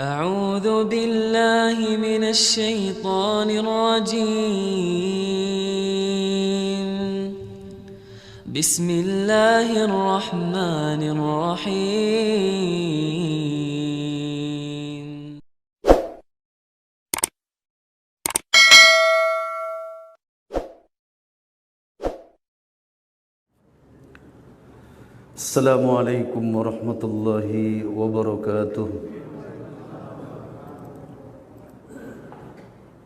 أعوذ بالله من الشيطان الرجيم. بسم الله الرحمن الرحيم. Assalamualaikum warahmatullahi wabarakatuh.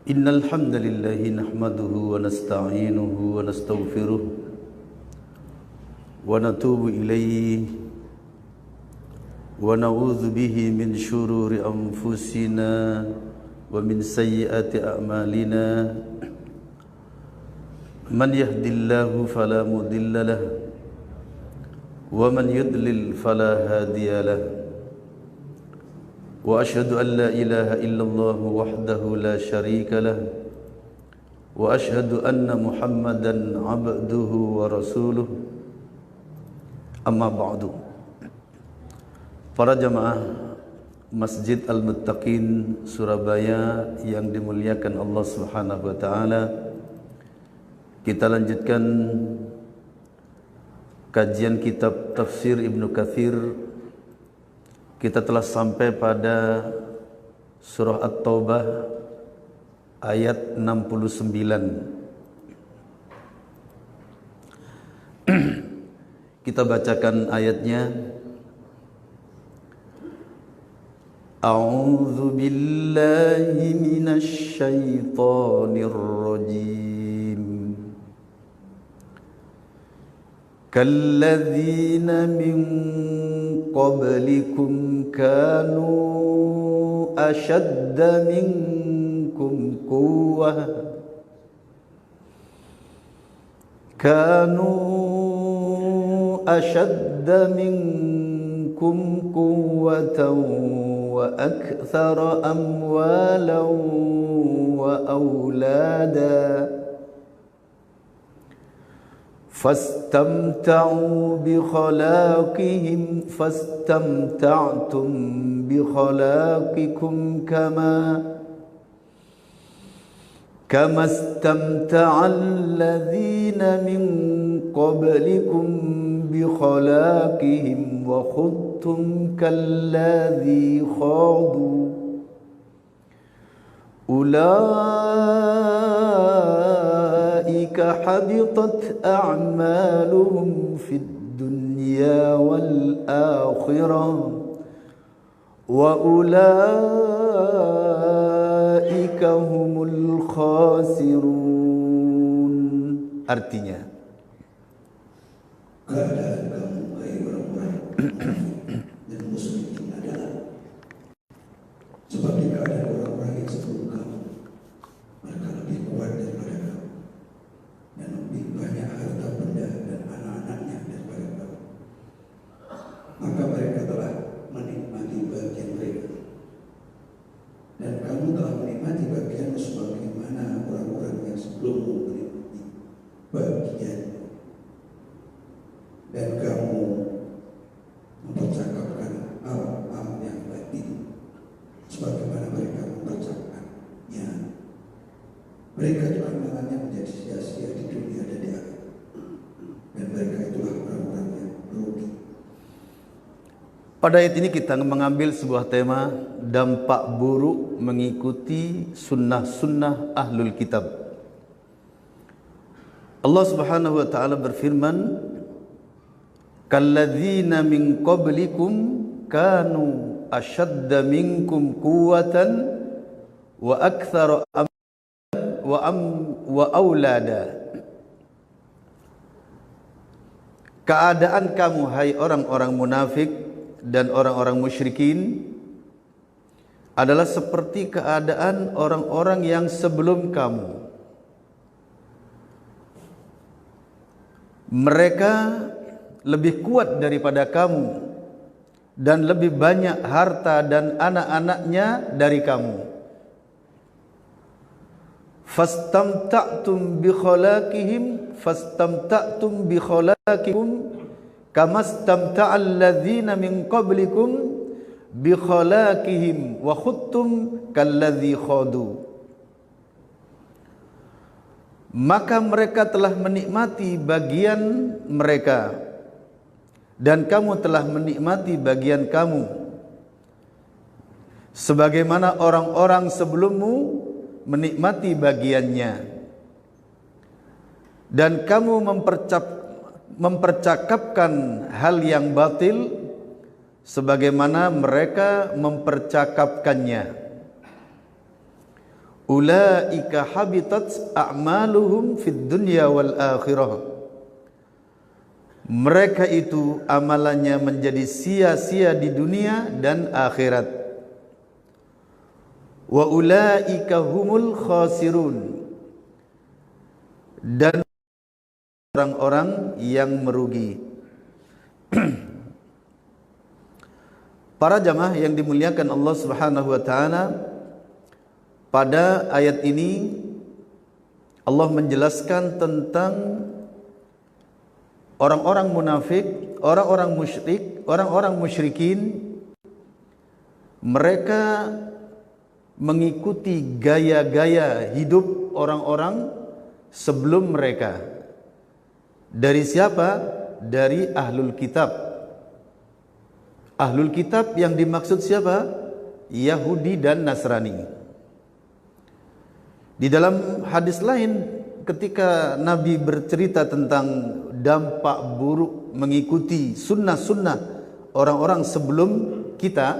Innal hamdalillah nahmaduhu wa nasta'inuhu wa nastaghfiruh wa natubu ilayhi wa na'udzu bihi min shururi anfusina wa min sayyiati a'malina. Man yahdihillahu fala mudilla lahu wa man yudlil fala hadiya lahu. Wa ashhadu an la ilaha illallah wahdahu la syarika lah wa ashhadu anna Muhammadan abduhu wa rasuluh. Amma ba'du. Para jamaah Masjid Al-Muttaqin Surabaya yang dimuliakan Allah Subhanahu wa taala, kita lanjutkan kajian kitab tafsir Ibnu Katsir. Kita telah sampai pada surah At-Taubah ayat 69. Kita bacakan ayatnya. A'udzu billahi minasy syaithanir rajim. Kalladzina min qablikum kanu ashadda minkum quwwah quwwatan wa aktsara amwalan wa aulada fastamta'u bi khalaqihim fastamta'tum bi khalaqikum kama istamta'a alladhina min qablikum bi khalaqihim wa khudtum kalladhi khadu habitat a'maluhum fid dunya wal akhirah wa ulaika humul khasirun. Artinya, keadaan kamu hai orang-orang dan muslimin adalah seperti keadaan orang-orang yang sebelum kamu. Mereka lebih kuat daripada kamu dan lebih banyak harta benda dan anak-anaknya daripada kamu. Maka mereka telah menikmati bagian mereka, dan kamu telah menikmati bagian sebagaimana orang-orang yang sebelummu menikmati bagian. Dan kamu mempercakapkan hal-hal yang batin sebagaimana mereka mempercakapkannya. Mereka telah menganggapnya menjadi sia-sia di dunia dan di akhirat, dan mereka itulah orang-orang yang merugi. Pada ayat ini kita mengambil sebuah tema, dampak buruk mengikuti sunnah-sunnah ahlul kitab. Allah Subhanahu wa taala berfirman, kalladzina min qablikum kanu ashadda minkum quwwatan wa aktsara wa aulada. Keadaan kamu hai orang-orang munafik dan orang-orang musyrikin adalah seperti keadaan orang-orang yang sebelum kamu. Mereka lebih kuat daripada kamu dan lebih banyak harta dan anak-anaknya dari kamu. Fastamta'tum bi khalaqihim fastamta'tum bi khalaqikum kamastamta'al ladzina min qablikum bi khalaqihim wa khuttum kalladzi khadu. Maka mereka telah menikmati bagian mereka dan kamu telah menikmati bagian kamu, sebagaimana orang-orang sebelummu menikmati bagiannya, dan kamu mempercakapkan hal yang batil sebagaimana mereka mempercakapkannya. Ulaika habitat a'maluhum fid dunya wal akhirah. Mereka itu amalannya menjadi sia-sia di dunia dan akhirat. Wa ulaika humul khasirun. Dan orang-orang yang merugi. Para jamaah yang dimuliakan Allah Subhanahu wa taala, pada ayat ini Allah menjelaskan tentang orang-orang munafik, orang-orang musyrik, orang-orang musyrikin. Mereka mengikuti gaya-gaya hidup orang-orang sebelum mereka. Dari siapa? Dari ahlul kitab. Ahlul kitab yang dimaksud siapa? Yahudi dan Nasrani. Di dalam hadis lain ketika Nabi bercerita tentang dampak buruk mengikuti sunnah-sunnah orang-orang sebelum kita,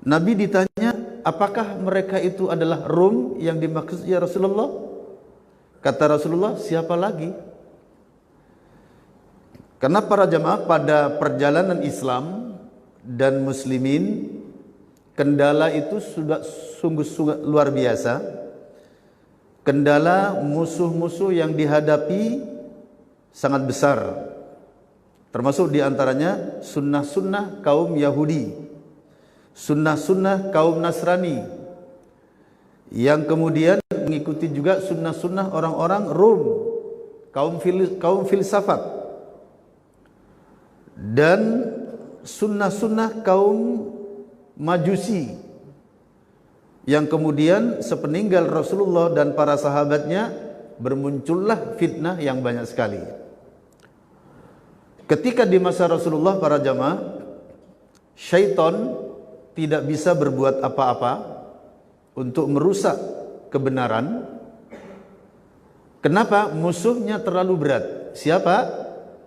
Nabi ditanya, apakah mereka itu adalah Rom yang dimaksud ya Rasulullah? Kata Rasulullah, siapa lagi? Karena para jamaah pada perjalanan Islam dan muslimin, kendala itu sudah sungguh luar biasa. Kendala musuh-musuh yang dihadapi sangat besar. Termasuk diantaranya sunnah-sunnah kaum Yahudi, sunnah-sunnah kaum Nasrani, yang kemudian mengikuti juga sunnah-sunnah orang-orang Rom, kaum filsafat, dan sunnah-sunnah kaum Majusi, yang kemudian sepeninggal Rasulullah dan para sahabatnya bermuncullah fitnah yang banyak sekali. Ketika di masa Rasulullah, para jamaah, syaitan tidak bisa berbuat apa-apa untuk merusak kebenaran. Kenapa? Musuhnya terlalu berat. Siapa?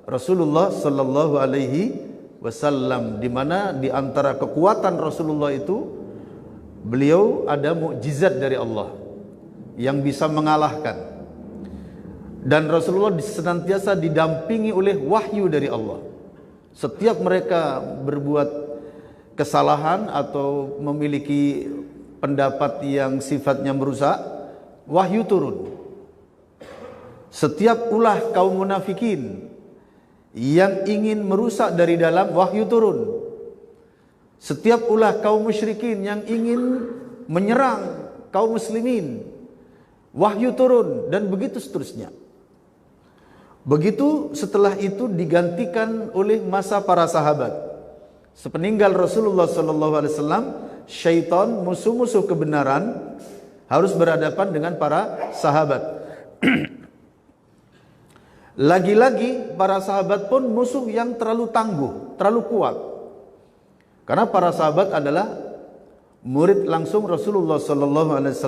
Rasulullah sallallahu alaihi wasallam, di mana di antara kekuatan Rasulullah itu beliau ada mukjizat dari Allah yang bisa mengalahkan, dan Rasulullah senantiasa didampingi oleh wahyu dari Allah. Setiap mereka berbuat kesalahan atau memiliki pendapat yang sifatnya merusak, wahyu turun. Setiap ulah kaum munafikin yang ingin merusak dari dalam, wahyu turun. Setiap ulah kaum musyrikin yang ingin menyerang kaum muslimin, wahyu turun, dan begitu seterusnya. Begitu setelah itu digantikan oleh masa para sahabat. Sepeninggal Rasulullah SAW, syaitan, musuh-musuh kebenaran, harus berhadapan dengan para sahabat. Lagi-lagi para sahabat pun musuh yang terlalu tangguh, terlalu kuat. Karena para sahabat adalah murid langsung Rasulullah SAW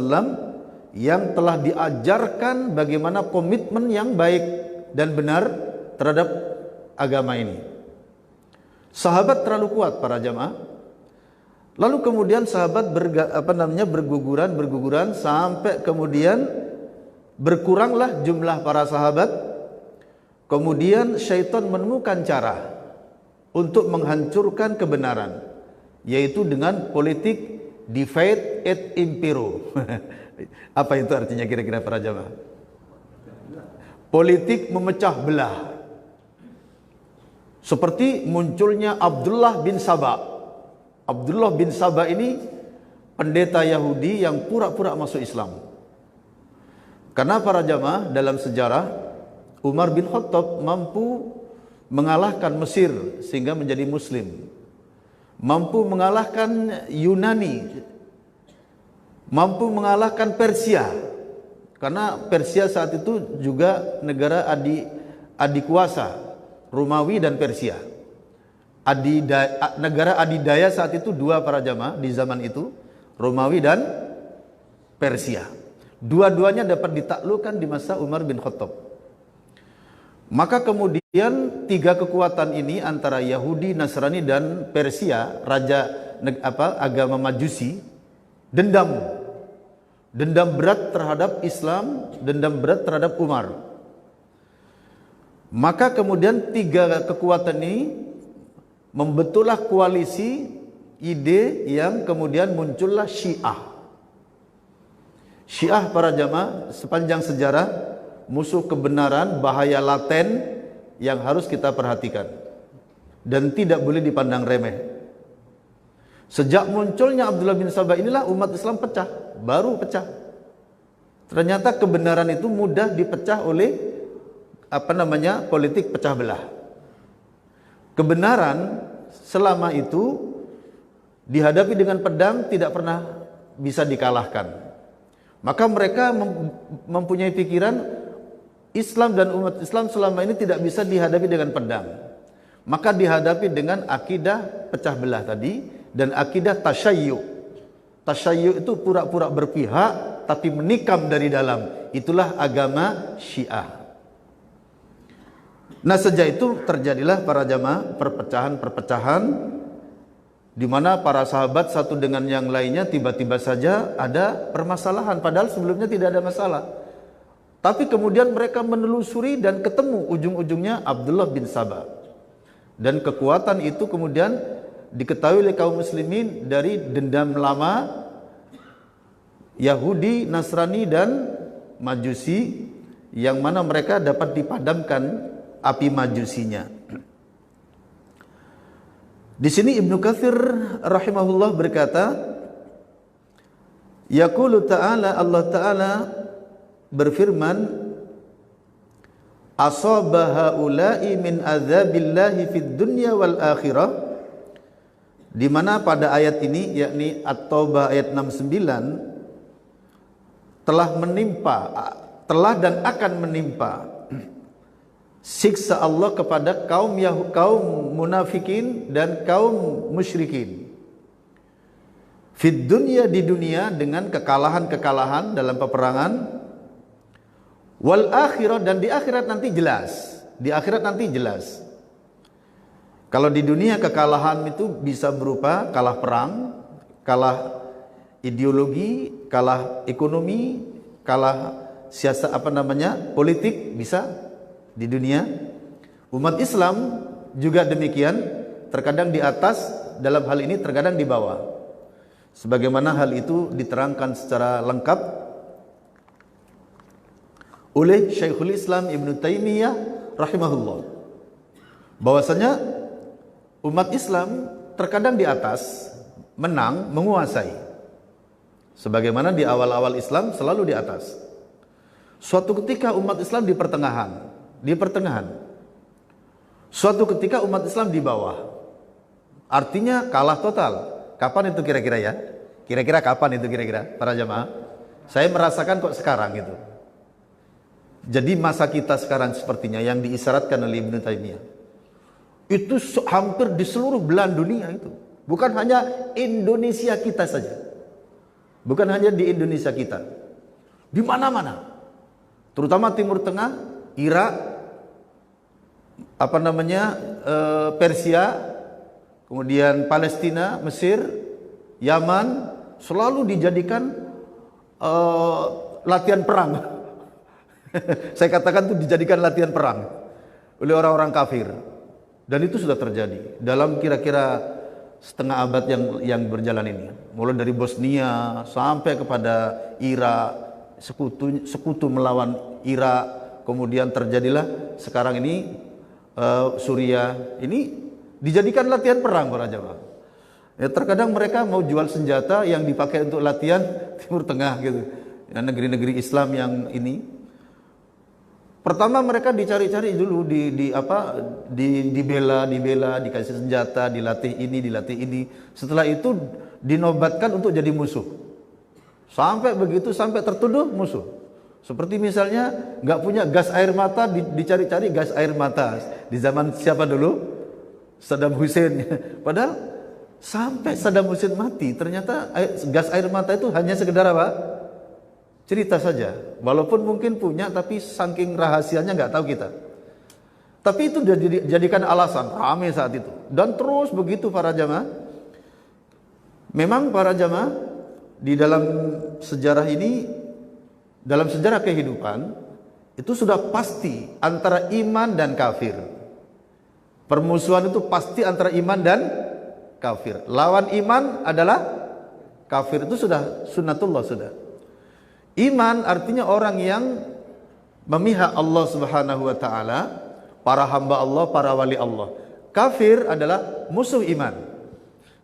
yang telah diajarkan bagaimana komitmen yang baik dan benar terhadap agama ini. Sahabat terlalu kuat, para jamaah. Lalu kemudian sahabat berguguran sampai kemudian berkuranglah jumlah para sahabat. Kemudian syaitan menemukan cara untuk menghancurkan kebenaran, yaitu dengan politik divide et impero. Apa itu artinya kira-kira para jamaah? Politik memecah belah. Seperti munculnya Abdullah bin Saba. Abdullah bin Saba ini pendeta Yahudi yang pura-pura masuk Islam. Karena para jamaah, dalam sejarah Umar bin Khattab mampu mengalahkan Mesir sehingga menjadi muslim. mampu mengalahkan Yunani, mampu mengalahkan Persia. Karena Persia saat itu juga negara adik kuasa, Romawi dan Persia. Negara adidaya saat itu dua para jamaah di zaman itu, Romawi dan Persia. Dua-duanya dapat ditaklukkan di masa Umar bin Khattab. Maka kemudian tiga kekuatan ini antara Yahudi, Nasrani dan Persia, agama Majusi, dendam berat terhadap Islam, dendam berat terhadap Umar. Maka kemudian tiga kekuatan ini membetullah koalisi ide yang kemudian muncullah Syiah. Syiah para jamaah sepanjang sejarah musuh kebenaran, bahaya laten yang harus kita perhatikan dan tidak boleh dipandang remeh. Sejak munculnya Abdullah bin Sabah inilah umat Islam pecah, baru pecah. Ternyata kebenaran itu mudah dipecah oleh politik pecah belah. Kebenaran selama itu dihadapi dengan pedang tidak pernah bisa dikalahkan. Maka mereka mempunyai pikiran Islam dan umat Islam selama ini tidak bisa dihadapi dengan pedang. Maka dihadapi dengan akidah pecah belah tadi dan akidah tasyayyu. Tasyayyu itu pura-pura berpihak tapi menikam dari dalam. Itulah agama Syiah. Nah, sejak itu terjadilah para jamaah perpecahan di mana para sahabat satu dengan yang lainnya tiba-tiba saja ada permasalahan padahal sebelumnya tidak ada masalah. Tapi kemudian mereka menelusuri dan ketemu ujung-ujungnya Abdullah bin Sabah. Dan kekuatan itu kemudian diketahui oleh kaum muslimin dari dendam lama Yahudi, Nasrani dan Majusi yang mana mereka dapat dipadamkan api Majusinya. Di sini Ibnu Katsir rahimahullah berkata, yaqulu ta'ala, Allah Ta'ala berfirman, asaba haula'i min adzabillahi fid dunya wal akhirah, di mana pada ayat ini yakni At-Taubah ayat 69 telah dan akan menimpa siksa Allah kepada kaum munafikin dan kaum musyrikin. Fid dunya, di dunia dengan kekalahan-kekalahan dalam peperangan, wal akhirah, dan di akhirat nanti jelas. Di akhirat nanti jelas. Kalau di dunia kekalahan itu bisa berupa kalah perang, kalah ideologi, kalah ekonomi, kalah politik bisa di dunia. Umat Islam juga demikian, terkadang di atas dalam hal ini, terkadang di bawah. Sebagaimana hal itu diterangkan secara lengkap oleh Syekhul Islam Ibn Taimiyah rahimahullah, bahwasanya umat Islam terkadang di atas, menang, menguasai. Sebagaimana di awal-awal Islam selalu di atas. Suatu ketika umat Islam di pertengahan. Suatu ketika umat Islam di bawah. Artinya kalah total. Kapan itu kira-kira ya? Kira-kira kapan itu kira-kira para jamaah? Saya merasakan kok sekarang itu. Jadi masa kita sekarang sepertinya yang diisyaratkan oleh Ibnu Taimiyah. Itu hampir di seluruh belahan dunia itu. Bukan hanya Indonesia kita saja. Bukan hanya di Indonesia kita. Di mana-mana. Terutama Timur Tengah, Irak, Persia, kemudian Palestina, Mesir, Yaman, selalu dijadikan latihan perang. Saya katakan itu dijadikan latihan perang oleh orang-orang kafir. Dan itu sudah terjadi dalam kira-kira setengah abad yang berjalan ini. Mulai dari Bosnia sampai kepada Irak, sekutu melawan Irak, kemudian terjadilah sekarang ini Suriah, ini dijadikan latihan perang para jamaah. Ya, terkadang mereka mau jual senjata yang dipakai untuk latihan Timur Tengah gitu. Ya, negeri-negeri Islam yang ini. Pertama mereka dicari-cari dulu, dibela, dikasih senjata, dilatih ini. Setelah itu dinobatkan untuk jadi musuh. Sampai tertuduh musuh. Seperti misalnya nggak punya gas air mata, dicari-cari gas air mata. Di zaman siapa dulu? Saddam Hussein. Padahal sampai Saddam Hussein mati, ternyata gas air mata itu hanya sekedar apa? Cerita saja, walaupun mungkin punya, tapi saking rahasianya nggak tahu kita. Tapi itu dijadikan alasan, ramai saat itu. Dan terus begitu para jamaah. Memang para jamaah di dalam sejarah ini, dalam sejarah kehidupan, itu sudah pasti antara iman dan kafir. Permusuhan itu pasti antara iman dan kafir. Lawan iman adalah kafir, itu sudah sunnatullah sudah. Iman artinya orang yang memihak Allah Subhanahu wa taala, para hamba Allah, para wali Allah. Kafir adalah musuh iman.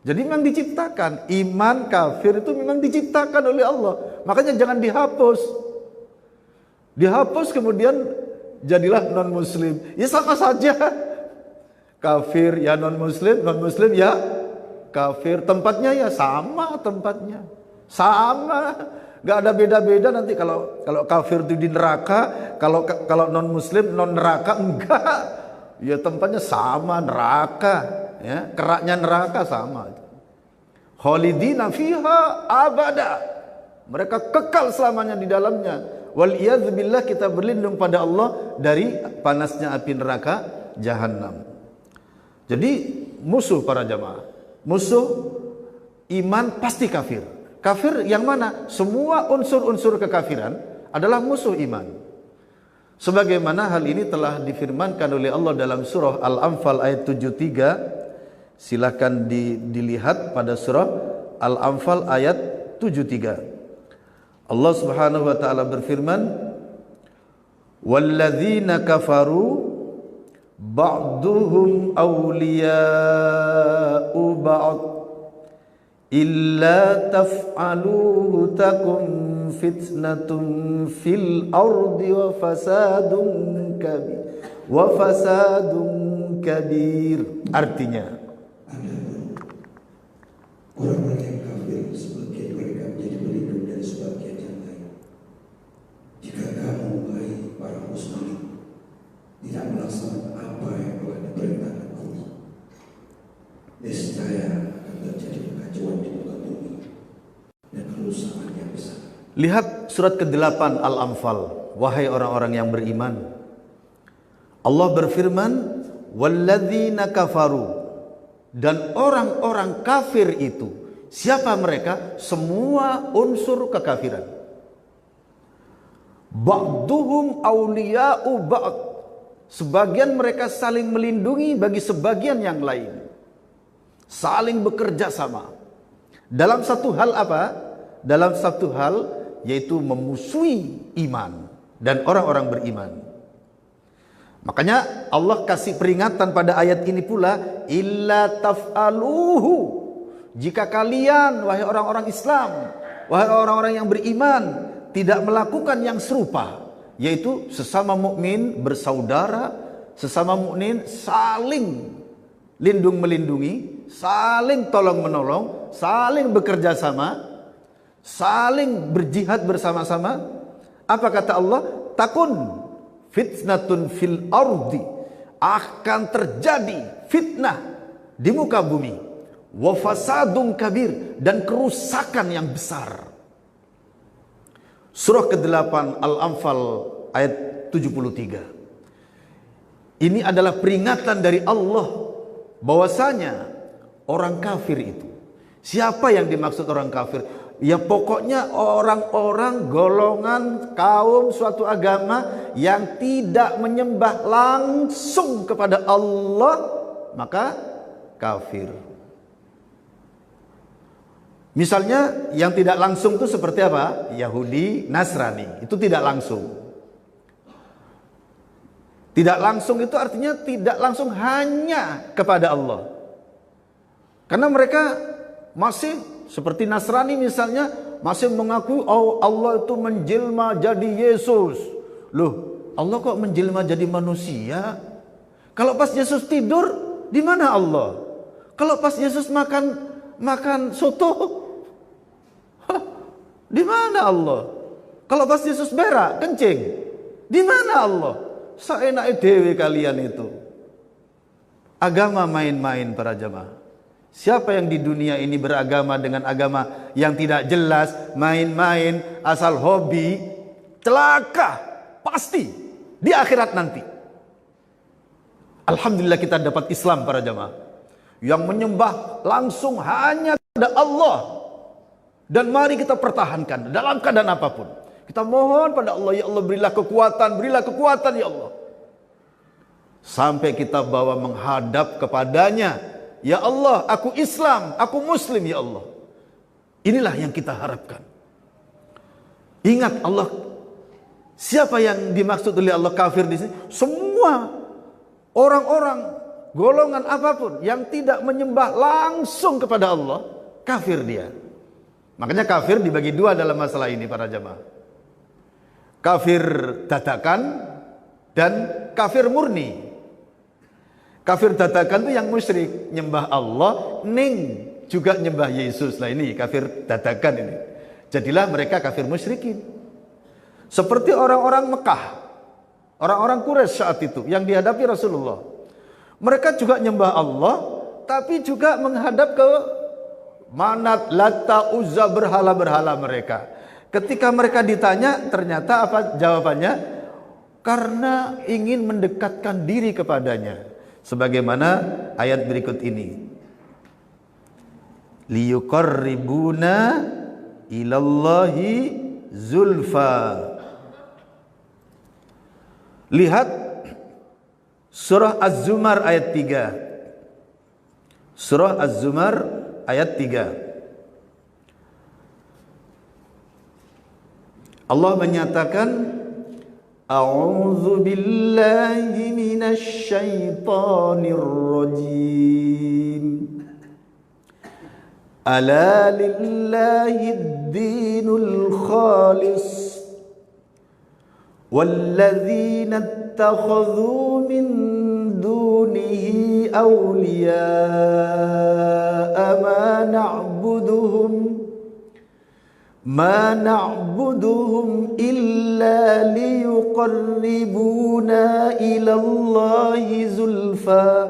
Jadi memang diciptakan, iman kafir itu memang diciptakan oleh Allah. Makanya jangan dihapus. Dihapus kemudian jadilah non muslim. Ya sama saja. Kafir ya non muslim ya kafir. Tempatnya ya sama tempatnya. Sama. Gak ada beda-beda nanti kalau kafir itu di neraka, kalau non muslim non neraka, enggak. Ya tempatnya sama, neraka, ya, keraknya neraka sama. Khalidina fiha abada. Mereka kekal selamanya di dalamnya. Wal iyadzubillah, kita berlindung pada Allah dari panasnya api neraka jahanam. Jadi musuh para jamaah, musuh iman pasti kafir. Kafir yang mana? Semua unsur-unsur kekafiran adalah musuh iman. Sebagaimana hal ini telah difirmankan oleh Allah dalam surah Al-Anfal ayat 73. Silakan dilihat pada surah Al-Anfal ayat 73. Allah Subhanahu wa taala berfirman, "Walladzina kafaru ba'duhum awliya'u ba'd illa taf'aluhu takun fitnatun fil ardi wa fasadun kabir. Artinya orang-orang yang kafir sebagian mereka menjadi berlindung dari sebagian yang lain. Jika kamu wahai para muslimin tidak melaksanakan apa yang telah diperintahkan Allah, niscaya akan terjadi kekacauan di muka bumi dan kerusakan yang besar. Lihat surat ke-8 Al-Anfal. Wahai orang-orang yang beriman, Allah berfirman, walladzina kafaru, dan orang-orang kafir itu, siapa mereka? Semua unsur kekafiran. Ba'duhum awliya'u ba'd, sebagian mereka saling melindungi bagi sebagian yang lain, saling bekerja sama dalam satu hal apa? Dalam satu hal, yaitu memusuhi iman dan orang-orang beriman. Makanya Allah kasih peringatan pada ayat ini pula, illa taf'aluhu, jika kalian wahai orang-orang Islam, wahai orang-orang yang beriman, tidak melakukan yang serupa, yaitu sesama mukmin bersaudara, sesama mukmin saling lindung melindungi, saling tolong menolong, saling bekerja sama, saling berjihad bersama-sama. Apa kata Allah? Takun fitnatun fil ardi, akan terjadi fitnah di muka bumi, wa fasadun kabir, dan kerusakan yang besar. Surah ke-8 Al-Anfal ayat 73. Ini adalah peringatan dari Allah bahwasanya orang kafir itu, siapa yang dimaksud orang kafir? Ya pokoknya orang-orang golongan kaum suatu agama yang tidak menyembah langsung kepada Allah, maka kafir. Misalnya yang tidak langsung itu seperti apa? Yahudi, Nasrani, itu tidak langsung. Tidak langsung itu artinya tidak langsung hanya kepada Allah. Karena mereka masih seperti Nasrani misalnya, masih mengakui oh Allah itu menjelma jadi Yesus. Loh, Allah kok menjelma jadi manusia? Kalau pas Yesus tidur, di mana Allah? Kalau pas Yesus makan soto, di mana Allah? Kalau pas Yesus berak, kencing, di mana Allah? Saenake dewe kalian itu. Agama main-main para jamaah. Siapa yang di dunia ini beragama dengan agama yang tidak jelas, main-main, asal hobi, celaka, pasti di akhirat nanti. Alhamdulillah kita dapat Islam para jamaah, yang menyembah langsung hanya kepada Allah. Dan mari kita pertahankan dalam keadaan apapun. Kita mohon pada Allah, ya Allah berilah kekuatan ya Allah. Sampai kita bawa menghadap kepadanya, ya Allah aku Islam, aku Muslim ya Allah. Inilah yang kita harapkan. Ingat Allah, siapa yang dimaksud oleh Allah kafir di sini? Semua orang-orang golongan apapun yang tidak menyembah langsung kepada Allah, kafir dia. Makanya kafir dibagi dua dalam masalah ini para jamaah. Kafir dadakan dan kafir murni. Kafir dadakan itu yang musyrik, nyembah Allah ning juga nyembah Yesus. Lah ini kafir dadakan ini. Jadilah mereka kafir musyrikin. Seperti orang-orang Mekah, orang-orang Quraisy saat itu yang dihadapi Rasulullah. Mereka juga nyembah Allah, tapi juga menghadap ke Manat, Lata, Uzza, berhala-berhala mereka. Ketika mereka ditanya, ternyata apa jawabannya? Karena ingin mendekatkan diri kepadanya. Sebagaimana ayat berikut ini. Liyuqarribuna ilallahi zulfa. Lihat surah Az-Zumar ayat 3. Surah Az-Zumar ayat 3. Allah menyatakan, A'udzu billahi minasy syaithanir rajim. Ala lillahid dinul khalis walladzina ittakhadhu min dunihi awliya'a ma na'buduhum illa liyuqarribuna ila Allahi zulfa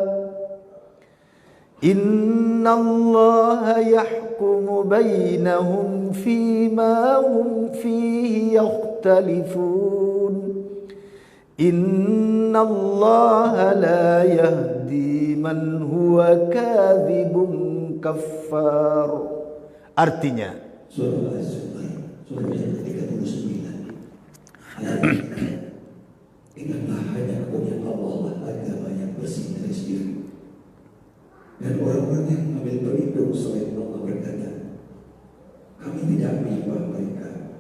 innallaha yahkumu bainahum fima hum fihi yakhtalifun innallaha la yahdi man huwa kadzibun kaffar. Artinya Surah Az-Zumar, surah yang ke-39. Ingatlah hanya kepada Allah lah agama yang bersih dari syirik. Dan orang-orang yang mengambil berlindung selain Allah berkata, kami tidak menyembah mereka,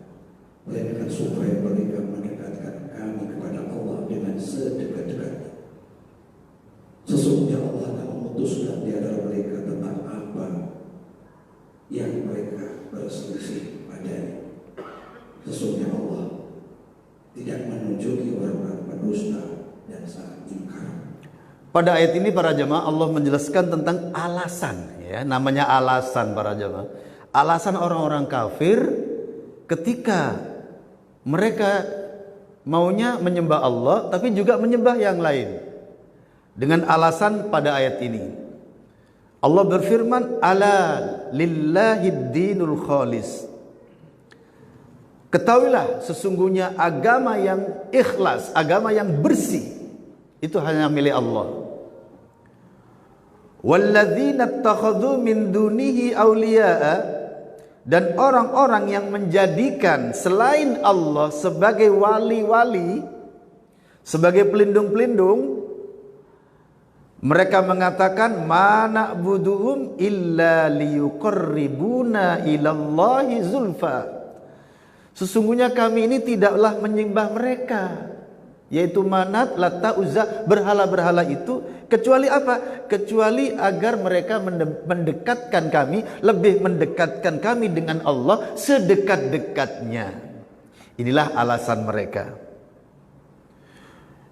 melainkan supaya mereka mendekatkan kami kepada Allah dengan sedekat-dekatnya. Sesungguhnya Allah akan memutuskan di antara mereka tentang apa yang mereka berselisih padanya. Sesungguhnya Allah tidak menunjuki orang-orang pendusta dan sangat ingkar. Pada ayat ini para jamaah Allah menjelaskan tentang alasan, ya, namanya alasan para jamaah. Alasan orang-orang kafir ketika mereka maunya menyembah Allah tapi juga menyembah yang lain. Dengan alasan pada ayat ini Allah berfirman, ala lillahid dinul khalis. Ketahuilah sesungguhnya agama yang ikhlas, agama yang bersih itu hanya milik Allah. Walladzina ittakhadhu min dunihi awliya'a, dan orang-orang yang menjadikan selain Allah sebagai wali-wali, sebagai pelindung-pelindung, mereka mengatakan ma na'buduhum illa liyuqarribuna ilallahi zulfa. Sesungguhnya kami ini tidaklah menyembah mereka, yaitu Manat, Lata, Uzza, berhala-berhala itu, kecuali apa? Kecuali agar mereka mendekatkan kami, lebih mendekatkan kami dengan Allah sedekat-dekatnya. Inilah alasan mereka.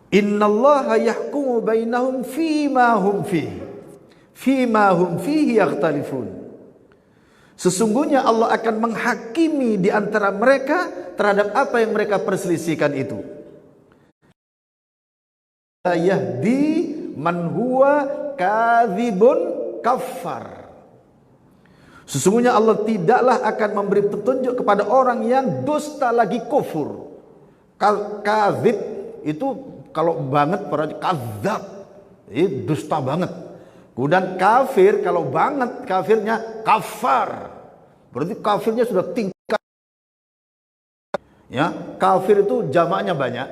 Innallaha yahkumu bainahum fima hum fihi yakhtalifun. Sesungguhnya Allah akan menghakimi di antara mereka terhadap apa yang mereka perselisihkan itu. Yahdi man huwa kadzibun kafar. Sesungguhnya Allah tidaklah akan memberi petunjuk kepada orang yang dusta lagi kufur. Kadzib itu kalau banget para kadzab, itu dusta banget. Kemudian kafir kalau banget kafirnya kafar. Berarti kafirnya sudah tingkat. Ya, kafir itu jamaknya banyak.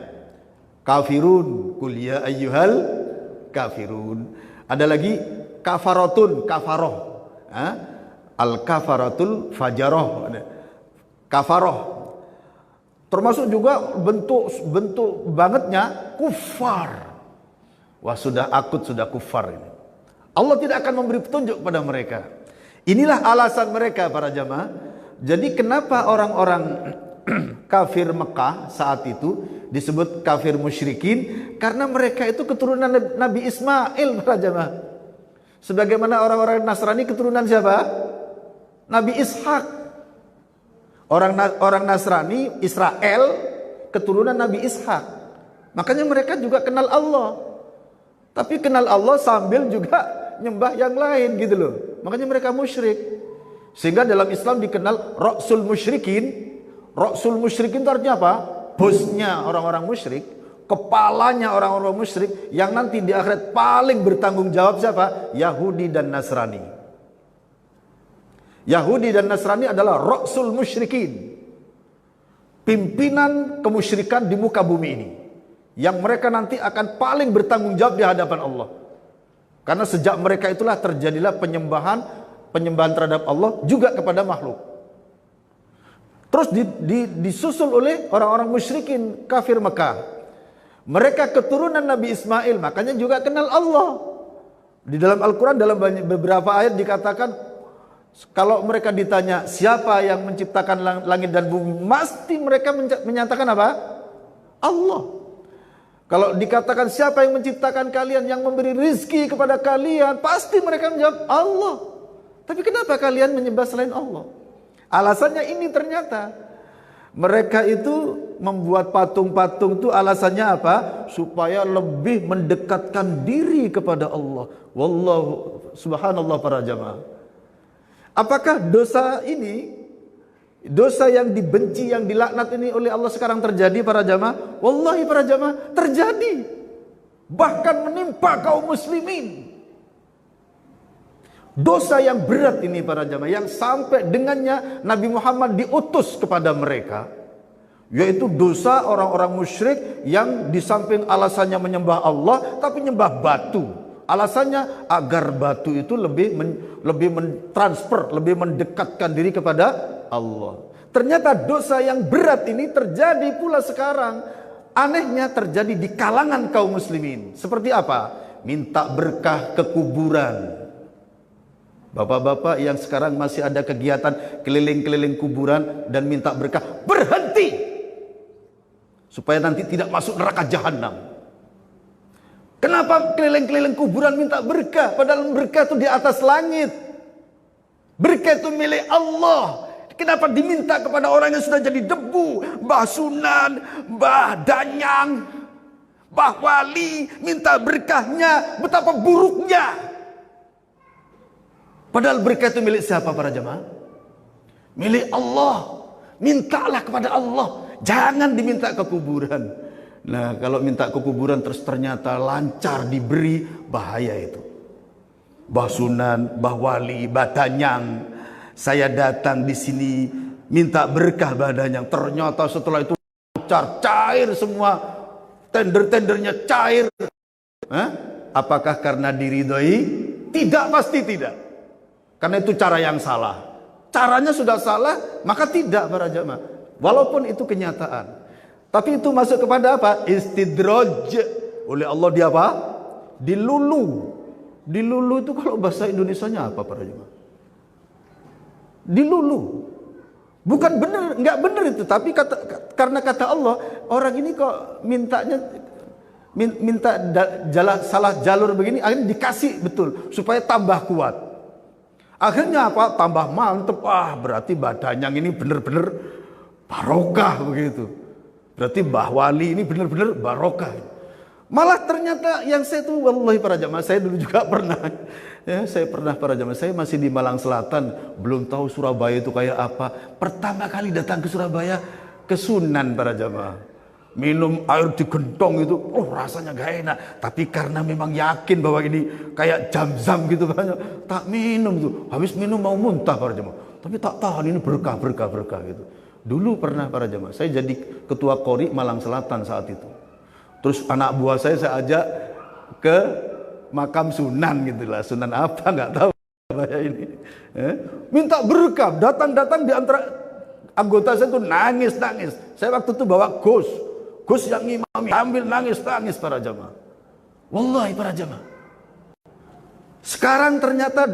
Kafirun, qul ya ayyuhal kafirun. Ada lagi kafaratun, kafaroh. Al kafaratul fajaroh. Kafaroh. Termasuk juga bentuk bangetnya kufar. Wah, sudah akut, sudah kufar ini. Allah tidak akan memberi petunjuk kepada mereka. Inilah alasan mereka para jamaah. Jadi kenapa orang-orang kafir Mekah saat itu disebut kafir musyrikin? Karena mereka itu keturunan Nabi Ismail para jamaah. Sebagaimana orang-orang Nasrani keturunan siapa? Nabi Ishak. Orang Nasrani Israel keturunan Nabi Ishak. Makanya mereka juga kenal Allah. Tapi kenal Allah sambil juga nyembah yang lain gitu loh. Makanya mereka musyrik. Sehingga dalam Islam dikenal Rasul Musyrikin. Rasul Musyrikin itu artinya apa? Bosnya orang-orang musyrik, kepalanya orang-orang musyrik, yang nanti di akhirat paling bertanggung jawab siapa? Yahudi dan Nasrani. Yahudi dan Nasrani adalah Rasul Musyrikin, pimpinan kemusyrikan di muka bumi ini, yang mereka nanti akan paling bertanggung jawab di hadapan Allah. Karena sejak mereka itulah terjadilah penyembahan terhadap Allah juga kepada makhluk. Terus disusul oleh orang-orang musyrikin kafir Mekah. Mereka keturunan Nabi Ismail, makanya juga kenal Allah. Di dalam Al-Quran dalam beberapa ayat dikatakan, kalau mereka ditanya siapa yang menciptakan langit dan bumi, pasti mereka menyatakan apa? Allah. Kalau dikatakan siapa yang menciptakan kalian, yang memberi rizki kepada kalian, pasti mereka menjawab Allah. Tapi kenapa kalian menyembah selain Allah? Alasannya ini ternyata mereka itu membuat patung-patung itu alasannya apa? Supaya lebih mendekatkan diri kepada Allah. Wallahu subhanallah para jamaah. Apakah dosa ini, dosa yang dibenci, yang dilaknat ini oleh Allah sekarang terjadi para jamaah? Wallahi para jamaah terjadi. Bahkan menimpa kaum muslimin. Dosa yang berat ini para jamaah, yang sampai dengannya Nabi Muhammad diutus kepada mereka, yaitu dosa orang-orang musyrik yang di samping alasannya menyembah Allah, tapi menyembah batu. Alasannya agar batu itu lebih mentransfer, lebih mendekatkan diri kepada Allah. Ternyata dosa yang berat ini terjadi pula sekarang. Anehnya terjadi di kalangan kaum muslimin. Seperti apa? Minta berkah ke kuburan. Bapak-bapak yang sekarang masih ada kegiatan keliling-keliling kuburan dan minta berkah, berhenti! Supaya nanti tidak masuk neraka jahanam. Kenapa keliling-keliling kuburan minta berkah? Padahal berkah itu di atas langit. Berkah itu milik Allah. Kenapa diminta kepada orang yang sudah jadi debu? Mbah Sunan, Mbah Danyang, Mbah Wali, minta berkahnya. Betapa buruknya. Padahal berkah itu milik siapa para jemaah? Milik Allah. Mintalah kepada Allah. Jangan diminta ke kuburan. Nah, kalau minta ke kuburan terus ternyata lancar diberi, bahaya itu. Mbah Sunan, Mbah Wali, Mbah Danyang, saya datang di sini minta berkah Mbah Danyang. Ternyata setelah itu lancar, cair semua, tender-tendernya cair. Apakah karena diridhoi? Tidak, pasti tidak. Karena itu cara yang salah. Caranya sudah salah, maka tidak para jamaah. Walaupun itu kenyataan. Tapi itu masuk kepada apa? Istidraj. Oleh Allah dia apa? Dilulu. Dilulu itu kalau bahasa Indonesianya apa para jemaah? Dilulu. Bukan benar, enggak benar itu. Tapi karena kata Allah, orang ini kok mintanya minta salah jalur begini, akhirnya dikasih betul supaya tambah kuat. Akhirnya apa? Tambah mantep. Berarti badan yang ini benar-benar barokah begitu. Berarti Mbah Wali ini benar-benar barokah. Malah ternyata yang saya tuh, wallahi para jamaah, saya dulu juga pernah. Ya, saya pernah para jamaah, saya masih di Malang Selatan, belum tahu Surabaya itu kayak apa. Pertama kali datang ke Surabaya, ke Sunan para jamaah. Minum air digentong itu, rasanya gak enak. Tapi karena memang yakin bahwa ini kayak jam-jam gitu, tak minum tuh. Habis minum mau muntah para jemaah. Tapi tak tahan, ini berkah gitu. Dulu pernah para jemaah, saya jadi ketua Qori Malang Selatan saat itu. Terus anak buah saya ajak ke makam Sunan gitulah. Sunan apa nggak tahu saya ini. Minta berkah, datang di antara anggota saya tuh nangis. Saya waktu itu bawa Gus yang ngimami, ambil nangis para jamaah. Wallahi para jamaah. Sekarang ternyata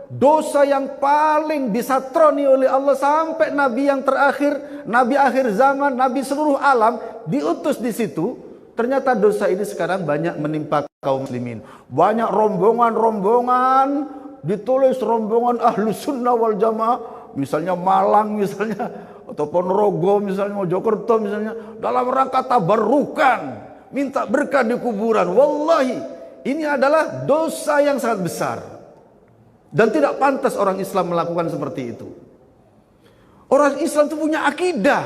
dosa yang paling disatroni oleh Allah sampai Nabi yang terakhir, Nabi akhir zaman, Nabi seluruh alam diutus di situ. Ternyata dosa ini sekarang banyak menimpa kaum muslimin. Banyak rombongan, ditulis rombongan Ahlus Sunnah wal Jamaah, misalnya Malang misalnya, atau Ponorogo misalnya, Mojokerto misalnya, dalam rangka tabarukan, minta berkah di kuburan. Wallahi, ini adalah dosa yang sangat besar dan tidak pantas orang Islam melakukan seperti itu. Orang Islam itu punya akidah.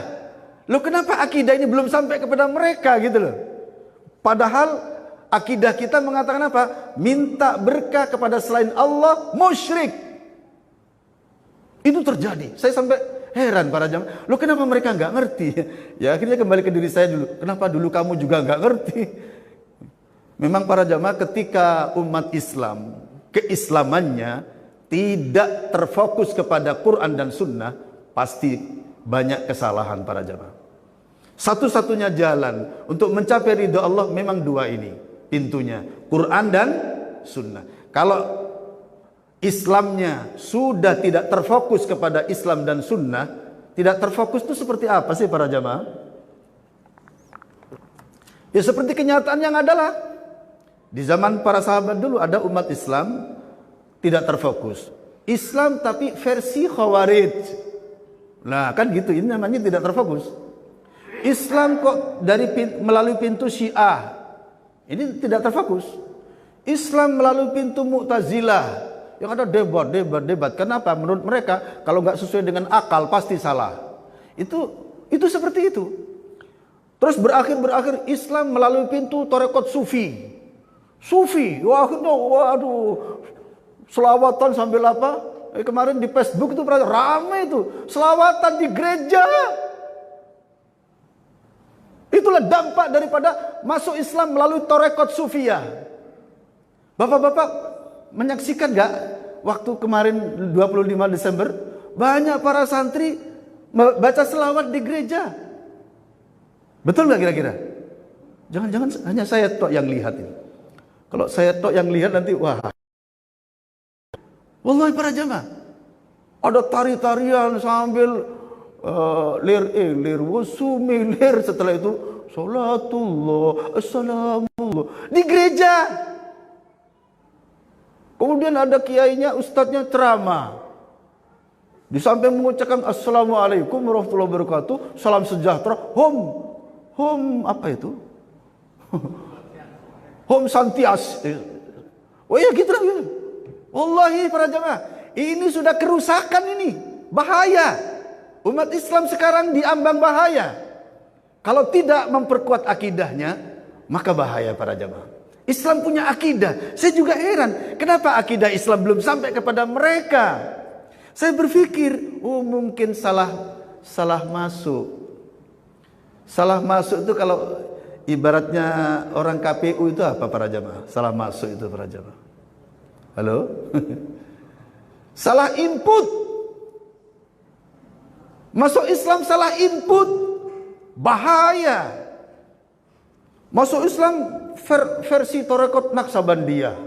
Loh, kenapa akidah ini belum sampai kepada mereka gitu loh? Padahal akidah kita mengatakan apa? Minta berkah kepada selain Allah musyrik. Itu terjadi. Saya sampai heran para jamaah, loh kenapa mereka nggak ngerti? Ya akhirnya kembali ke diri saya dulu. Kenapa dulu kamu juga nggak ngerti? Memang para jamaah, ketika umat Islam keislamannya tidak terfokus kepada Quran dan Sunnah, pasti banyak kesalahan para jamaah. Satu-satunya jalan untuk mencapai ridho Allah memang dua ini pintunya, Quran dan Sunnah. Kalau Islamnya sudah tidak terfokus kepada Islam dan Sunnah, tidak terfokus itu seperti apa sih para jamaah? Ya seperti kenyataan yang adalah di zaman para sahabat dulu ada umat Islam tidak terfokus. Islam tapi versi Khawarij. Nah kan gitu, ini namanya tidak terfokus. Islam kok melalui pintu Syiah, ini tidak terfokus. Islam melalui pintu Mu'tazilah, yang ada debat. Kenapa? Menurut mereka kalau nggak sesuai dengan akal pasti salah. Itu seperti itu. Terus berakhir Islam melalui pintu tarekat Sufi. Akhirnya waduh, selawatan sambil apa? Kemarin di Facebook itu ramai itu selawatan di gereja. Itulah dampak daripada masuk Islam melalui tarekat Sufiyah. Bapak-bapak menyaksikan gak waktu kemarin 25 Desember banyak para santri baca selawat di gereja? Betul gak kira-kira? Jangan-jangan hanya saya tok yang lihat ini. Kalau saya tok yang lihat nanti wah. Wallahi para jamaah, ada tari-tarian sambil lir wusumi lir, setelah itu salatullah assalamullah di gereja. Kemudian ada kiainya, ustadznya ceramah. Di samping mengucapkan assalamualaikum warahmatullahi wabarakatuh, salam sejahtera, hom apa itu? Hom santias. Oh iya gitu lah gitu. Wallahi para jamaah, ini sudah kerusakan ini, bahaya. Umat Islam sekarang diambang bahaya. Kalau tidak memperkuat akidahnya, maka bahaya para jamaah. Islam punya akidah. Saya juga heran, kenapa akidah Islam belum sampai kepada mereka? Saya berpikir, mungkin salah masuk. Salah masuk itu kalau ibaratnya orang KPU itu apa para jamaah? Salah masuk itu para jamaah. Halo? Salah input. Masuk Islam salah input, bahaya. Masuk Islam versi tarekat Naqsabandiyah.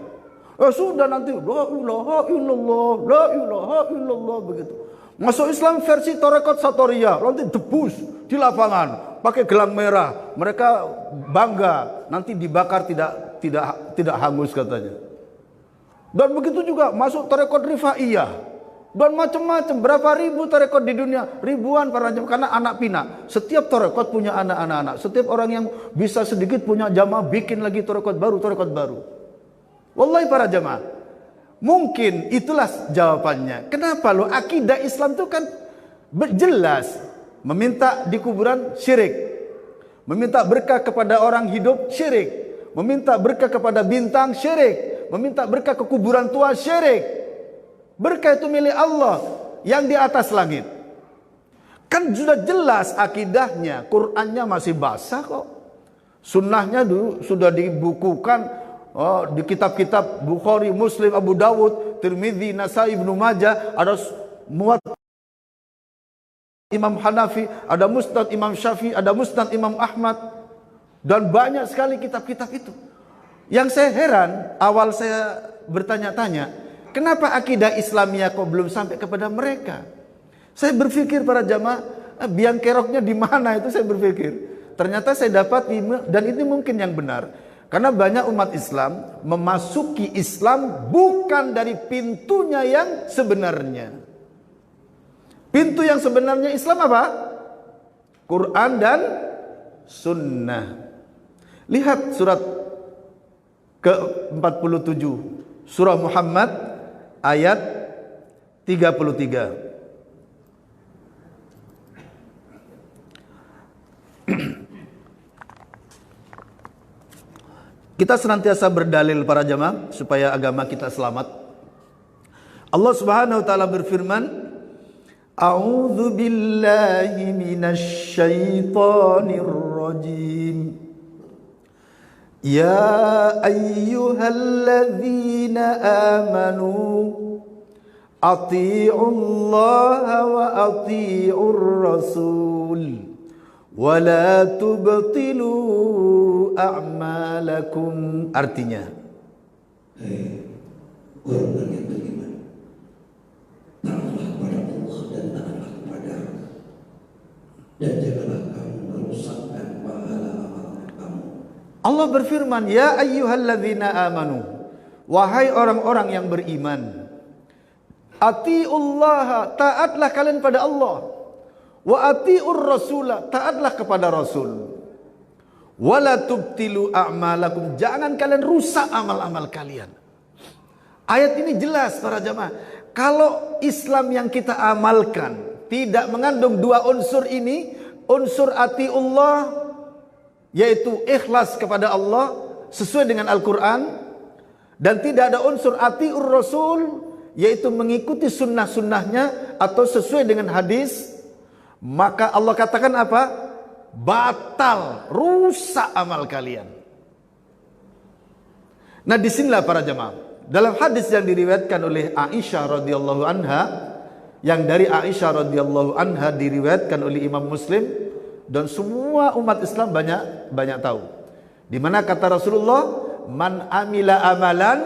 Sudah nanti la ilaha illallah begitu. Masuk Islam versi tarekat Satoriyah, nanti debus di lapangan. pakai gelang merah. Mereka bangga nanti dibakar tidak hangus katanya. Dan begitu juga masuk tarekat Rifaiyah. Dan macam-macam, berapa ribu tarekat di dunia, ribuan para jamaah, karena anak pinak. Setiap tarekat punya anak-anak. Setiap orang yang bisa sedikit punya jamaah bikin lagi tarekat baru. Wallahi para jamaah, mungkin itulah jawabannya. Kenapa lo akidah Islam itu kan jelas, meminta di kuburan syirik, meminta berkah kepada orang hidup syirik, meminta berkah kepada bintang syirik, meminta berkah ke kuburan tua syirik. Berkah itu milik Allah yang di atas langit. Kan sudah jelas akidahnya. Qurannya masih basah kok. Sunnahnya dulu sudah dibukukan di kitab-kitab Bukhari, Muslim, Abu Dawud, Tirmidzi, Nasai, Ibnu Majah. Ada Muwatta Imam Hanafi, ada Musnad Imam Syafi'i, ada Musnad Imam Ahmad. Dan banyak sekali kitab-kitab itu. Yang saya heran, awal saya bertanya-tanya, kenapa akidah Islamiyah kok belum sampai kepada mereka? Saya berpikir para jamaah, biang keroknya di mana itu saya berpikir. Ternyata saya dapat, dan ini mungkin yang benar. Karena banyak umat Islam memasuki Islam bukan dari pintunya yang sebenarnya. Pintu yang sebenarnya Islam apa? Quran dan Sunnah. Lihat surat ke-47 surah Muhammad ayat 33. Kita senantiasa berdalil para jamaah supaya agama kita selamat. Allah Subhanahu wa taala berfirman, A'udzu billahi minasy syaithanir rajim. Ya ayyuhalladzina amanu atii'ullaha wa atii'ur rasul wa la tubtilu a'malakum. Artinya, Hei orang yang beriman, taatlah kepada Allah dan taatlah kepada dan janganlah kamu merusakkan pahala amal kamu. Allah berfirman, ya ayyuhalladzina amanu, wahai orang-orang yang beriman, atiullaha, taatlah kalian pada Allah, wa atiur rasulah, taatlah kepada Rasul, wala tubtilu a'malakum, jangan kalian rusak amal-amal kalian. Ayat ini jelas para jamaah. Kalau Islam yang kita amalkan tidak mengandung dua unsur ini, unsur atiullah yaitu ikhlas kepada Allah sesuai dengan Al-Quran, dan tidak ada unsur atiur rasul yaitu mengikuti sunnah-sunnahnya atau sesuai dengan hadis, maka Allah katakan apa? Batal, rusak amal kalian. Nah disinilah para jemaah, dalam hadis yang diriwayatkan oleh Aisyah radhiyallahu anha, yang dari Aisyah radhiyallahu anha diriwayatkan oleh Imam Muslim, dan semua umat Islam banyak tahu. Di mana kata Rasulullah, man amila amalan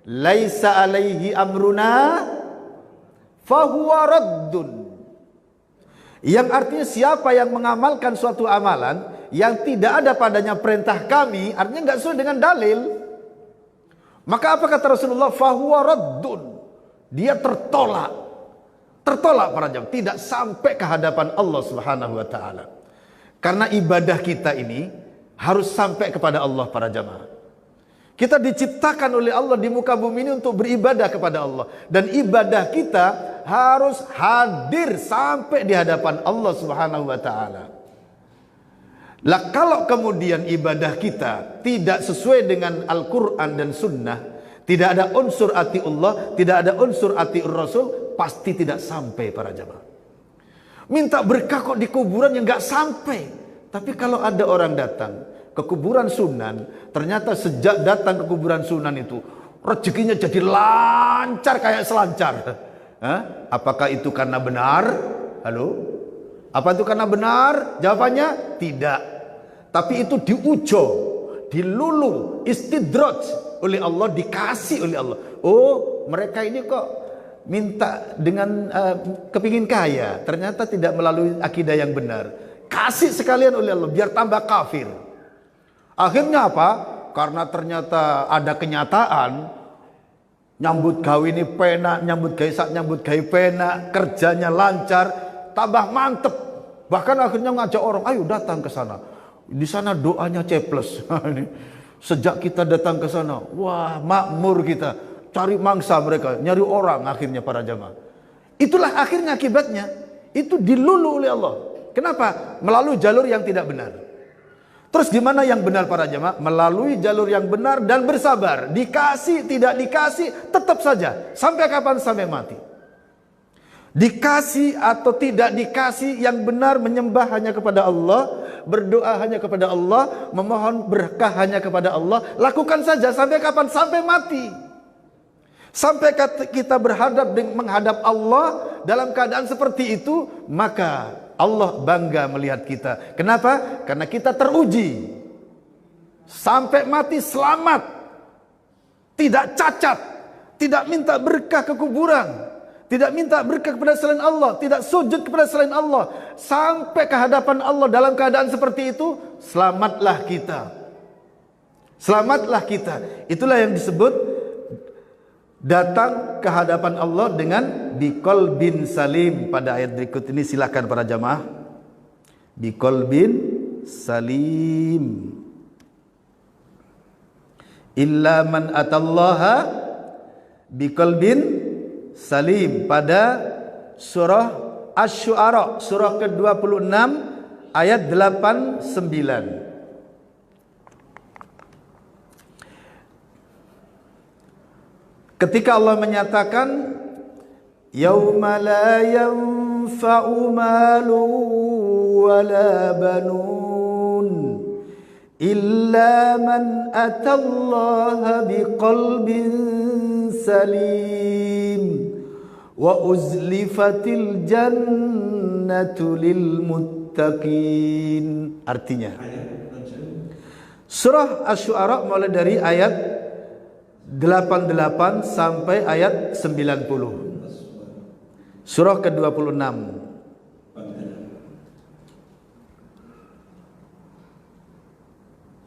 laisa alaihi amruna fahuwa raddun. Yang artinya siapa yang mengamalkan suatu amalan yang tidak ada padanya perintah kami, artinya enggak sesuai dengan dalil, maka apa kata Rasulullah? Fahuwa raddun. Dia tertolak para jamaah, tidak sampai ke hadapan Allah Subhanahu wa taala. Karena ibadah kita ini harus sampai kepada Allah para jamaah. Kita diciptakan oleh Allah di muka bumi ini untuk beribadah kepada Allah, dan ibadah kita harus hadir sampai di hadapan Allah Subhanahu wa taala. Lah kalau kemudian ibadah kita tidak sesuai dengan Al-Qur'an dan Sunnah, tidak ada unsur atiullah, tidak ada unsur atiur Rasul, pasti tidak sampai para jamaah. Minta berkah kok di kuburan yang enggak sampai. Tapi kalau ada orang datang ke kuburan Sunan, ternyata sejak datang ke kuburan Sunan itu rezekinya jadi lancar kayak selancar. Apakah itu karena benar? Halo? Apa itu karena benar? Jawabannya tidak. Tapi itu diujo, dilulu, istidraj oleh Allah, dikasih oleh Allah. Oh, mereka ini kok minta dengan kepingin kaya, ternyata tidak melalui akidah yang benar. dikasih sekalian oleh Allah biar tambah kafir. Akhirnya apa? Karena ternyata ada kenyataan nyambut gawe ini penak, nyambut gawe penak, kerjanya lancar, tambah mantep. Bahkan akhirnya ngajak orang, ayo datang ke sana. Di sana doanya ceples. Sejak kita datang ke sana, wah makmur kita, cari mangsa mereka, nyari orang akhirnya para jamaah. Itulah akhirnya akibatnya, itu dilulu oleh Allah. Kenapa? Melalui jalur yang tidak benar. Terus gimana yang benar para jamaah? Melalui jalur yang benar dan bersabar. Dikasih, tidak dikasih, tetap saja. Sampai kapan? Sampai mati. Dikasih atau tidak dikasih, yang benar menyembah hanya kepada Allah, berdoa hanya kepada Allah, memohon berkah hanya kepada Allah. Lakukan saja sampai kapan? Sampai mati. Sampai kita menghadap Allah dalam keadaan seperti itu, maka Allah bangga melihat kita. Kenapa? Karena kita teruji. Sampai mati selamat. Tidak cacat. Tidak minta berkah ke kuburan. Tidak minta berkah kepada selain Allah. Tidak sujud kepada selain Allah. Sampai ke hadapan Allah dalam keadaan seperti itu, selamatlah kita. Selamatlah kita. Itulah yang disebut datang ke hadapan Allah dengan biqalbin salim. Pada ayat berikut ini silakan para jamaah. Biqalbin salim. Illa man atallaha biqalbin salim. Pada surah Asy-Syu'ara, surah ke-26 ayat 8-9. Ketika Allah menyatakan yauma la yanfa'u malu wala banun illa man atallaha biqalbin salim wa uzlifatil jannatu lil muttaqin. Artinya surah Asy-Syu'ara mulai dari ayat 88 sampai ayat 90. Surah ke-26.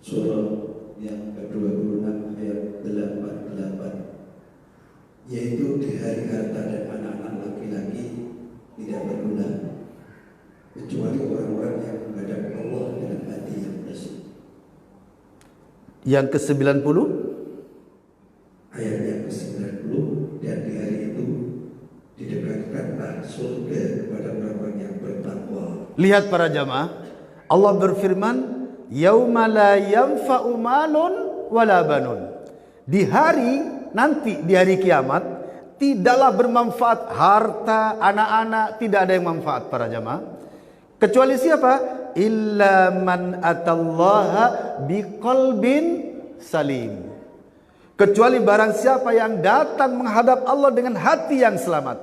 Surah yang ke-26 ayat 88. Yaitu di hari harta dan anak-anak laki-laki tidak berguna kecuali orang-orang yang menghadap Allah dengan hati yang bersih. Yang ke-90 ayat yang ke-90, dan di hari itu didekatkanlah surga kepada orang-orang yang bertakwa. Lihat para jamaah, Allah berfirman, yauma la yanfa'u malun wala banun. Di hari nanti, di hari kiamat, tidaklah bermanfaat harta, anak-anak, tidak ada yang manfaat para jamaah. Kecuali siapa? Illa man atallaha biqalbin salim. Kecuali barang siapa yang datang menghadap Allah dengan hati yang selamat.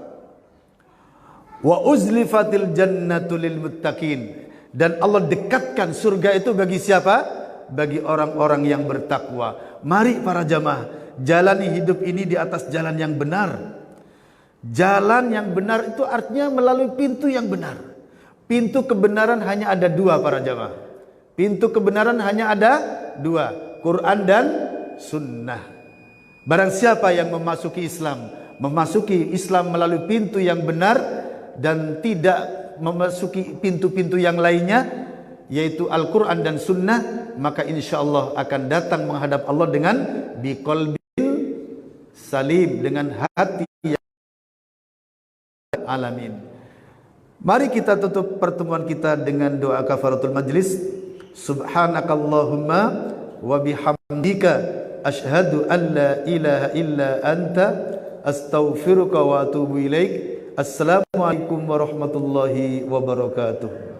Wa uzlifatil jannatu lil muttaqin. Dan Allah dekatkan surga itu bagi siapa? Bagi orang-orang yang bertakwa. Mari para jamaah, jalani hidup ini di atas jalan yang benar. Jalan yang benar itu artinya melalui pintu yang benar. Pintu kebenaran hanya ada dua para jamaah. Pintu kebenaran hanya ada dua, Quran dan Sunnah. Barang siapa yang memasuki Islam melalui pintu yang benar dan tidak memasuki pintu-pintu yang lainnya, yaitu Al-Quran dan Sunnah, maka insya Allah akan datang menghadap Allah dengan biqalbin salim, dengan hati yang alamin. Mari kita tutup pertemuan kita dengan doa kafaratul majlis. Subhanakallahumma wa bihamdika asyhadu an la ilaha illa anta astaghfiruka wa atubu ilaik. Assalamualaikum warahmatullahi wabarakatuh.